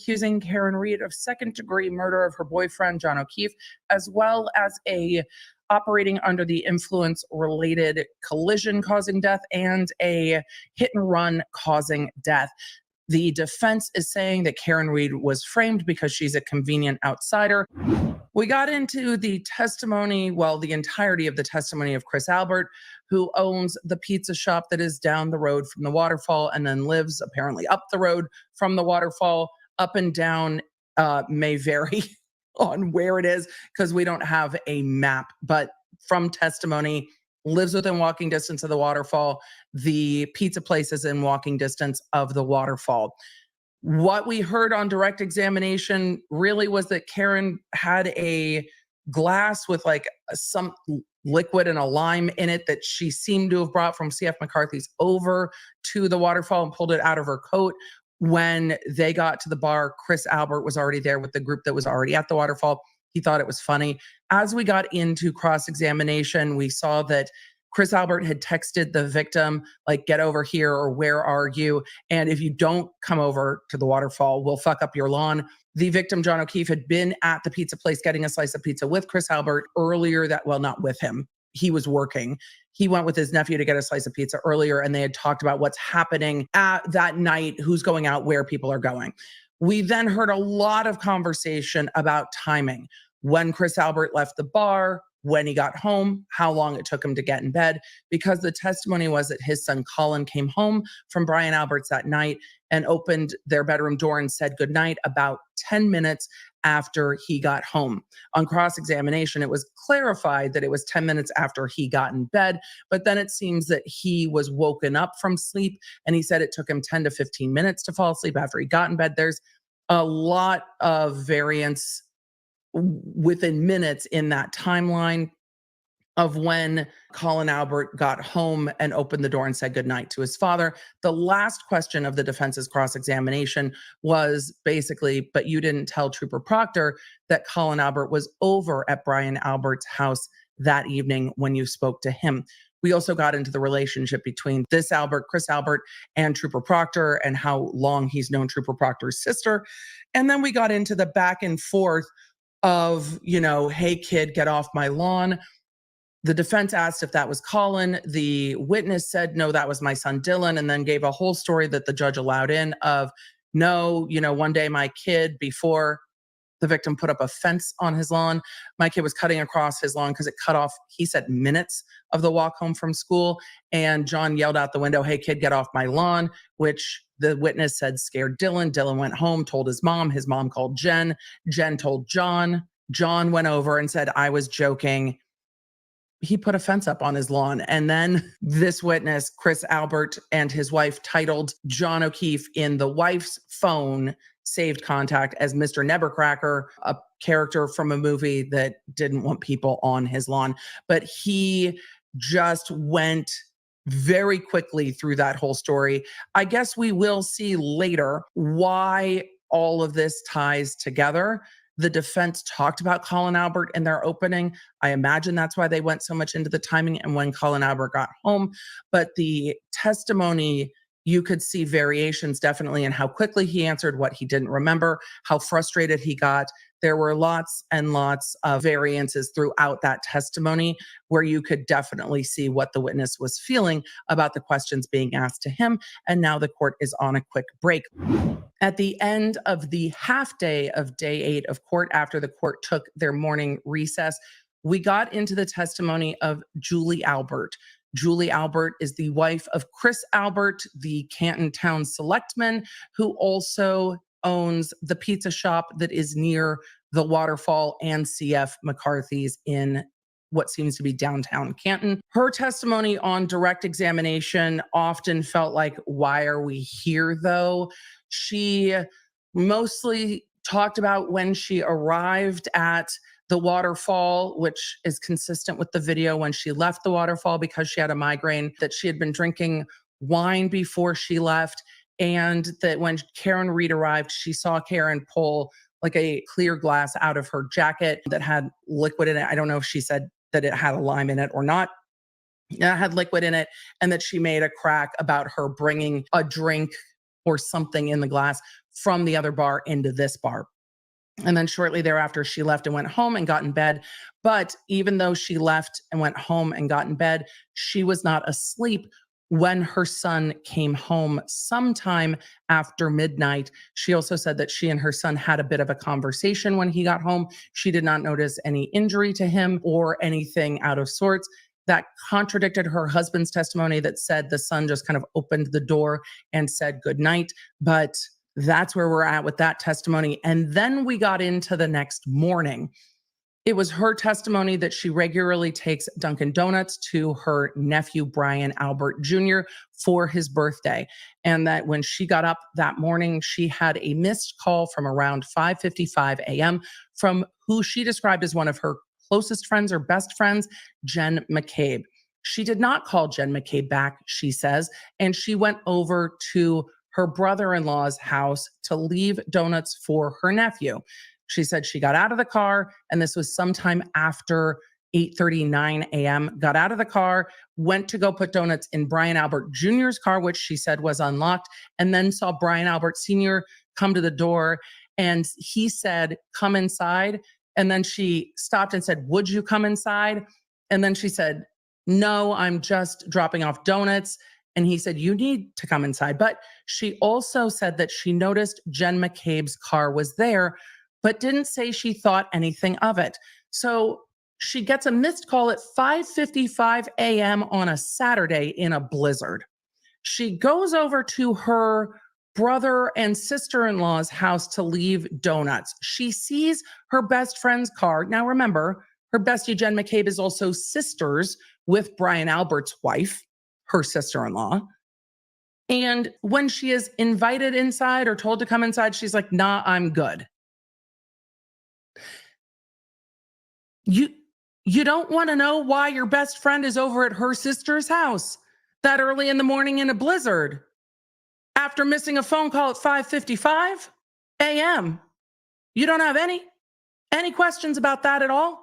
accusing Karen Read of second-degree murder of her boyfriend, John O'Keefe, as well as a operating under the influence related collision causing death and a hit and run causing death. The defense is saying that Karen Read was framed because she's a convenient outsider. We got into the testimony, well, the entirety of the testimony of Chris Albert, who owns the pizza shop that is down the road from the waterfall and then lives apparently up the road from the waterfall. Up and down may vary on where it is because we don't have a map, but from testimony, lives within walking distance of the waterfall. The pizza place is in walking distance of the waterfall. What we heard on direct examination really was that Karen had a glass with like some liquid and a lime in it that she seemed to have brought from CF McCarthy's over to the waterfall and pulled it out of her coat. When they got to the bar, Chris Albert was already there with the group that was already at the waterfall. He thought it was funny. As we got into cross-examination, we saw that Chris Albert had texted the victim, like, get over here or where are you? And if you don't come over to the waterfall, we'll fuck up your lawn. The victim, John O'Keefe, had been at the pizza place getting a slice of pizza with Chris Albert earlier not with him. He was working. He went with his nephew to get a slice of pizza earlier, and they had talked about what's happening at that night, who's going out, where people are going. We then heard a lot of conversation about timing. When Chris Albert left the bar, when he got home, how long it took him to get in bed, because the testimony was that his son Colin came home from Brian Albert's that night and opened their bedroom door and said goodnight about 10 minutes after he got home. On cross-examination, it was clarified that it was 10 minutes after he got in bed, but then it seems that he was woken up from sleep, and he said it took him 10 to 15 minutes to fall asleep after he got in bed. There's a lot of variance within minutes in that timeline of when Colin Albert got home and opened the door and said goodnight to his father. The last question of the defense's cross-examination was basically, but you didn't tell Trooper Proctor that Colin Albert was over at Brian Albert's house that evening when you spoke to him. We also got into the relationship between this Albert, Chris Albert, and Trooper Proctor and how long he's known Trooper Proctor's sister. And then we got into the back and forth of, hey kid, get off my lawn. The defense asked if that was Colin. The witness said, no, that was my son Dylan, and then gave a whole story that the judge allowed in of, no, one day my kid, before the victim put up a fence on his lawn, my kid was cutting across his lawn because it cut off, he said, minutes of the walk home from school. And John yelled out the window, hey kid, get off my lawn, which the witness said scared Dylan. Dylan went home, told his mom called Jen. Jen told John. John went over and said, I was joking. He put a fence up on his lawn. And then this witness, Chris Albert, and his wife titled John O'Keefe in the wife's phone saved contact as Mr. Nevercracker, a character from a movie that didn't want people on his lawn. But he just went very quickly through that whole story. I guess we will see later why all of this ties together. The defense talked about Colin Albert in their opening. I imagine that's why they went so much into the timing and when Colin Albert got home. But the testimony, you could see variations definitely in how quickly he answered, what he didn't remember, how frustrated he got. There were lots and lots of variances throughout that testimony where you could definitely see what the witness was feeling about the questions being asked to him. And now the court is on a quick break. At the end of the half day of day 8 of court, after the court took their morning recess, we got into the testimony of Julie Albert. Julie Albert is the wife of Chris Albert, the Canton Town selectman, who also owns the pizza shop that is near the waterfall and CF McCarthy's in what seems to be downtown Canton. Her testimony on direct examination often felt like, why are we here though? She mostly talked about when she arrived at the waterfall, which is consistent with the video when she left the waterfall because she had a migraine, that she had been drinking wine before she left, and that when Karen Read arrived, she saw Karen pull like a clear glass out of her jacket that had liquid in it. I don't know if she said that it had a lime in it or not. It had liquid in it, and that she made a crack about her bringing a drink pour something in the glass from the other bar into this bar. And then shortly thereafter, she left and went home and got in bed. But even though she left and went home and got in bed, she was not asleep when her son came home sometime after midnight. She also said that she and her son had a bit of a conversation when he got home. She did not notice any injury to him or anything out of sorts. That contradicted her husband's testimony that said the son just kind of opened the door and said good night. But that's where we're at with that testimony. And then we got into the next morning. It was her testimony that she regularly takes Dunkin' Donuts to her nephew, Brian Albert Jr., for his birthday. And that when she got up that morning, she had a missed call from around 5:55 a.m. from who she described as one of her closest friends or best friends, Jen McCabe. She did not call Jen McCabe back, she says, and she went over to her brother-in-law's house to leave donuts for her nephew. She said she got out of the car, and this was sometime after 8:39 a.m., got out of the car, went to go put donuts in Brian Albert Jr.'s car, which she said was unlocked, and then saw Brian Albert Sr. come to the door, and he said, "Come inside." And then she stopped and said, "Would you come inside?" And then she said, "No, I'm just dropping off donuts." And he said, "You need to come inside." But she also said that she noticed Jen McCabe's car was there, but didn't say she thought anything of it. So she gets a missed call at 5:55 a.m. on a Saturday in a blizzard. She goes over to her brother and sister-in-law's house to leave donuts. She sees her best friend's car. Now remember, her bestie Jen McCabe is also sisters with Brian Albert's wife, her sister-in-law. And when she is invited inside or told to come inside, she's like, "Nah, I'm good." You you don't want to know why your best friend is over at her sister's house that early in the morning in a blizzard after missing a phone call at 5:55 a.m. You don't have any questions about that at all?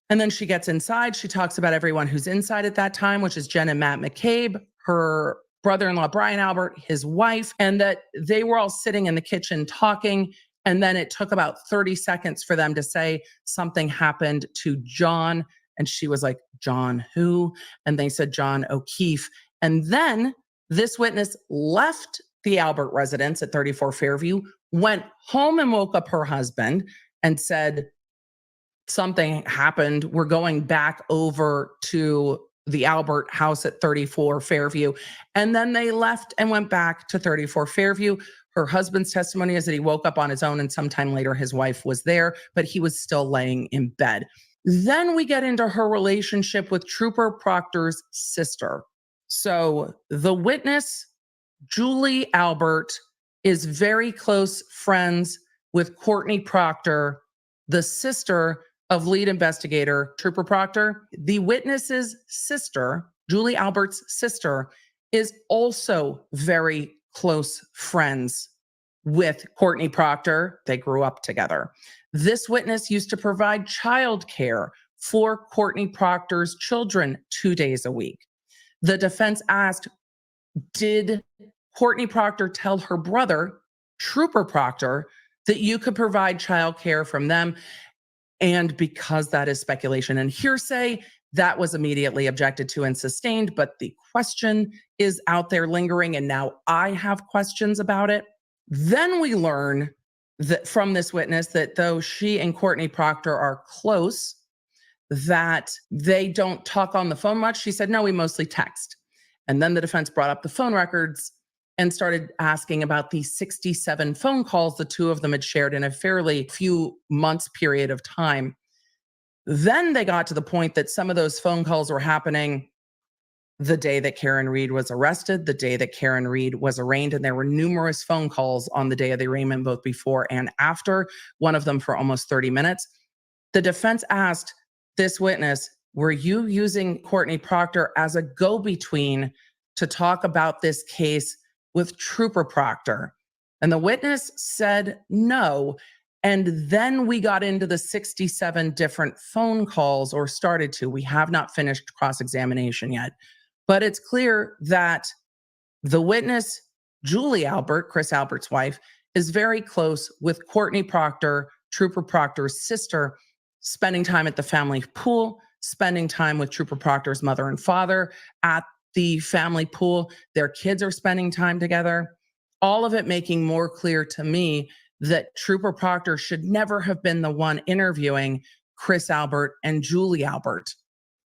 And then she gets inside. She talks about everyone who's inside at that time, which is Jen and Matt McCabe, her brother-in-law, Brian Albert, his wife, and that they were all sitting in the kitchen talking. And then it took about 30 seconds for them to say something happened to John. And she was like, "John who?" And they said, "John O'Keefe." And then this witness left the Albert residence at 34 Fairview, went home and woke up her husband and said, "Something happened. We're going back over to the Albert house at 34 Fairview." And then they left and went back to 34 Fairview. Her husband's testimony is that he woke up on his own and sometime later his wife was there, but he was still laying in bed. Then we get into her relationship with Trooper Proctor's sister. So the witness, Julie Albert, is very close friends with Courtney Proctor, the sister of lead investigator Trooper Proctor. The witness's sister, Julie Albert's sister, is also very close friends with Courtney Proctor. They grew up together. This witness used to provide childcare for Courtney Proctor's children 2 days a week. The defense asked, did Courtney Proctor tell her brother, Trooper Proctor, that you could provide childcare from them? And because that is speculation and hearsay, that was immediately objected to and sustained. But the question is out there lingering, and now I have questions about it. Then we learn that from this witness that though she and Courtney Proctor are close, that they don't talk on the phone much. She said, "No, we mostly text." And then the defense brought up the phone records and started asking about the 67 phone calls the two of them had shared in a fairly few months period of time. Then they got to the point that some of those phone calls were happening the day that Karen Read was arrested, the day that Karen Read was arraigned, and there were numerous phone calls on the day of the arraignment, both before and after, one of them for almost 30 minutes. The defense asked this witness, were you using Courtney Proctor as a go-between to talk about this case with Trooper Proctor? And the witness said no. And then we got into the 67 different phone calls, or started to. We have not finished cross-examination yet. But it's clear that the witness, Julie Albert, Chris Albert's wife, is very close with Courtney Proctor, Trooper Proctor's sister, spending time at the family pool, spending time with Trooper Proctor's mother and father at the family pool. Their kids are spending time together. All of it making more clear to me that Trooper Proctor should never have been the one interviewing Chris Albert and Julie Albert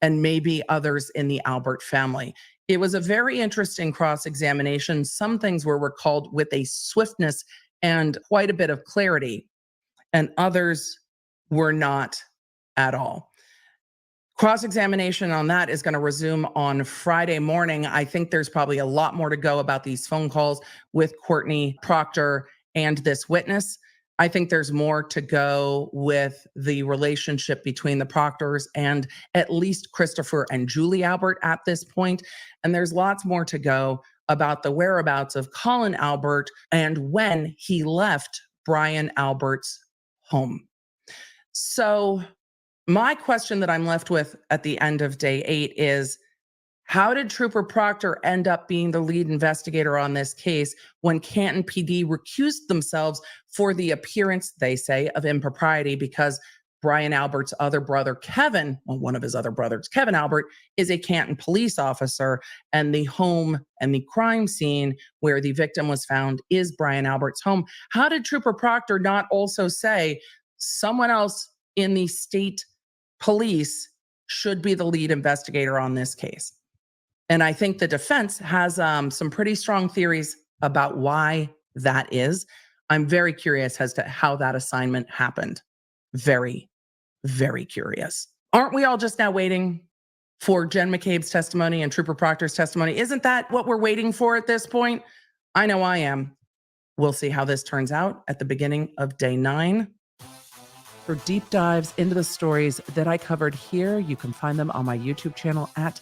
and maybe others in the Albert family. It was a very interesting cross-examination. Some things were recalled with a swiftness and quite a bit of clarity, and others were not at all. Cross-examination on that is going to resume on Friday morning. I think there's probably a lot more to go about these phone calls with Courtney Proctor and this witness. I think there's more to go with the relationship between the Proctors and at least Christopher and Julie Albert at this point. And there's lots more to go about the whereabouts of Colin Albert and when he left Brian Albert's home. So my question that I'm left with at the end of day 8 is, how did Trooper Proctor end up being the lead investigator on this case when Canton PD recused themselves for the appearance, they say, of impropriety because Brian Albert's other brother, Kevin, well, one of his other brothers, Kevin Albert, is a Canton police officer, and the home and the crime scene where the victim was found is Brian Albert's home. How did Trooper Proctor not also say someone else in the state police should be the lead investigator on this case? And I think the defense has some pretty strong theories about why that is. I'm very curious as to how that assignment happened. Very, very curious. Aren't we all just now waiting for Jen McCabe's testimony and Trooper Proctor's testimony? Isn't that what we're waiting for at this point? I know I am. We'll see how this turns out at the beginning of day 9. For deep dives into the stories that I covered here, you can find them on my YouTube channel at